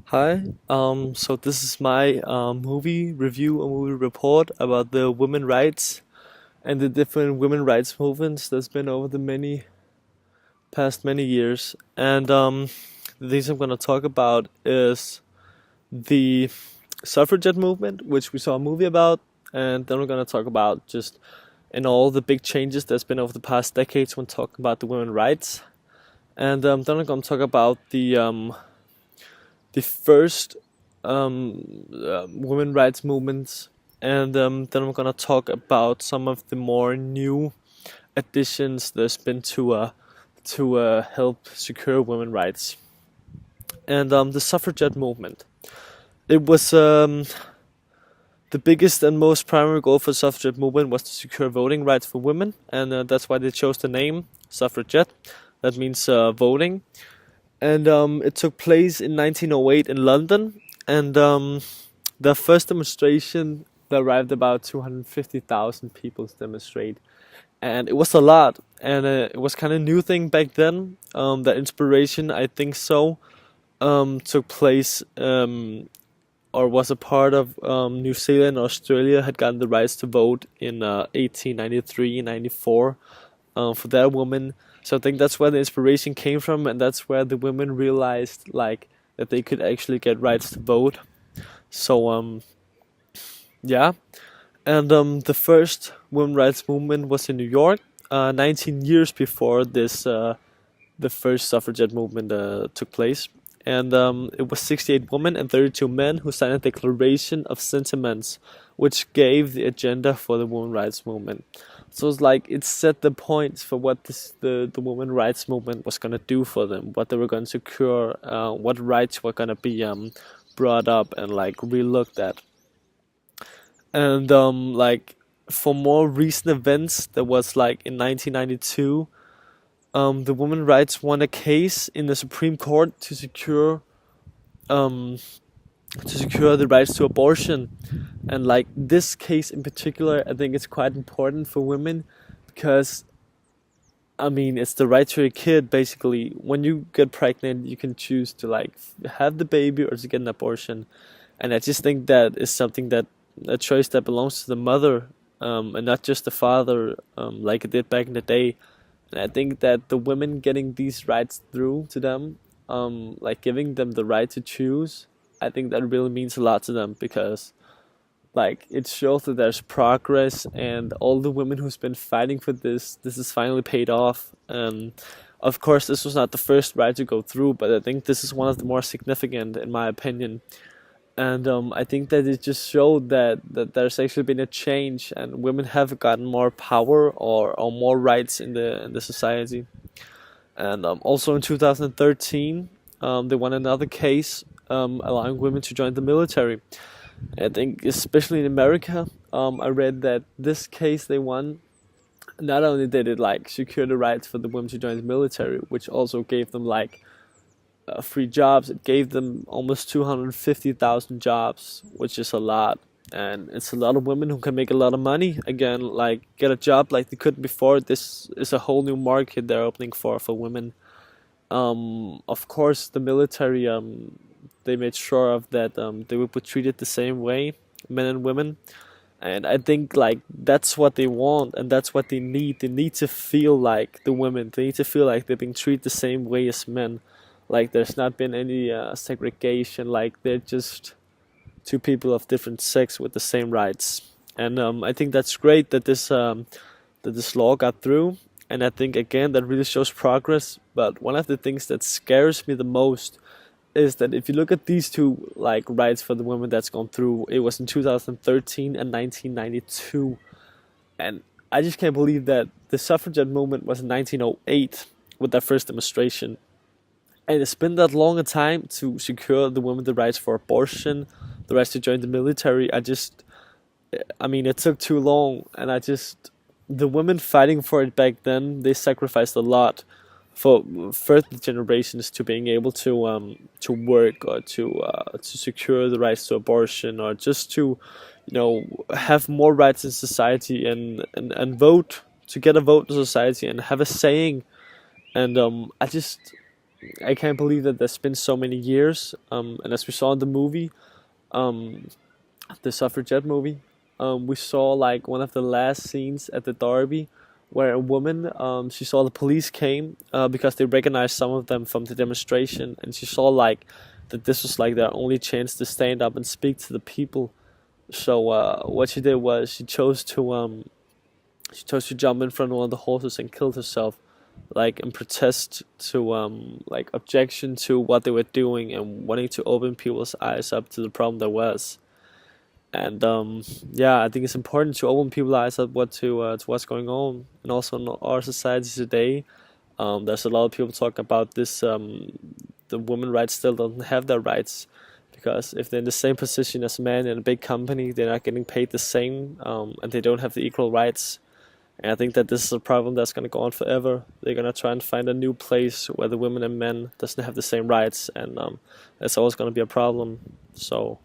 Hi. So this is my movie review, a movie report about the women rights and the different women rights movements that's been over the past many years. And the things I'm gonna talk about is the suffragette movement, which we saw a movie about, and then we're gonna talk about just and all the big changes that's been over the past decades when talking about the women rights. And then I'm gonna talk about the first women rights movements, and then I'm gonna talk about some of the more new additions there's been to help secure women rights. And the suffragette movement. It was the biggest and most primary goal for the suffragette movement was to secure voting rights for women, and that's why they chose the name suffragette. That means voting, and it took place in 1908 in London. And the first demonstration, there arrived about 250,000 people to demonstrate, and it was a lot. And it was kind of new thing back then. The inspiration, I think so, took place or was a part of New Zealand. Australia had gotten the rights to vote in 1893 and 94 for their women. So I think that's where the inspiration came from, and that's where the women realized like that they could actually get rights to vote. So yeah, and the first women rights movement was in New York, 19 years before this. The first suffragette movement took place, and it was 68 women and 32 men who signed a declaration of sentiments, which gave the agenda for the women rights movement. So it's like it set the points for what the women rights movement was gonna do for them, what they were going to secure, what rights were gonna be brought up and like relooked at. And like for more recent events, there was like in 1992, the women rights won a case in the Supreme Court um, to secure the rights to abortion. And like this case in particular, I think it's quite important for women because I mean it's the right to a kid. Basically, when you get pregnant, you can choose to like have the baby or to get an abortion. And I just think that is something that a choice that belongs to the mother, and not just the father, like it did back in the day. And I think that the women getting these rights through to them, like giving them the right to choose, I think that really means a lot to them because like it shows that there's progress, and all the women who's been fighting for this is finally paid off. Of course, this was not the first right to go through, but I think this is one of the more significant, in my opinion. And I think that it just showed that there's actually been a change, and women have gotten more power or more rights in the society. And also in 2013, they won another case allowing women to join the military. I think, especially in America, I read that this case they won. Not only did it like secure the rights for the women to join the military, which also gave them like free jobs. It gave them almost 250,000 jobs, which is a lot. And it's a lot of women who can make a lot of money again, like get a job like they couldn't before. This is a whole new market they're opening for women. Of course, the military, they made sure of that they would be treated the same way, men and women. And I think like that's what they want, and that's what they need. They need to feel like the women. They need to feel like they're being treated the same way as men. Like there's not been any segregation. Like they're just two people of different sex with the same rights. And I think that's great that this law got through. And I think again that really shows progress. But one of the things that scares me the most is that if you look at these two like rights for the women that's gone through, it was in 2013 and 1992, and I just can't believe that the suffragette movement was in 1908 with that first demonstration, and it's been that long a time to secure the women the rights for abortion, the rights to join the military. I mean, it took too long, and the women fighting for it back then, they sacrificed a lot for further generations to being able to work or to secure the rights to abortion or just to have more rights in society and vote, to get a vote in society and have a saying. And I just I can't believe that there's been so many years. And as we saw in the movie, um, the suffragette movie, we saw like one of the last scenes at the Derby, where a woman, she saw the police came because they recognized some of them from the demonstration, and she saw like that this was like their only chance to stand up and speak to the people. So what she did was she chose to jump in front of one of the horses and killed herself, like in protest to like objection to what they were doing and wanting to open people's eyes up to the problem there was. And yeah, I think it's important to open people's eyes up to what's going on, and also in our society today. There's a lot of people talk about this. The women rights still don't have their rights because if they're in the same position as men in a big company, they're not getting paid the same, and they don't have the equal rights. And I think that this is a problem that's gonna go on forever. They're gonna try and find a new place where the women and men doesn't have the same rights, and it's always gonna be a problem. So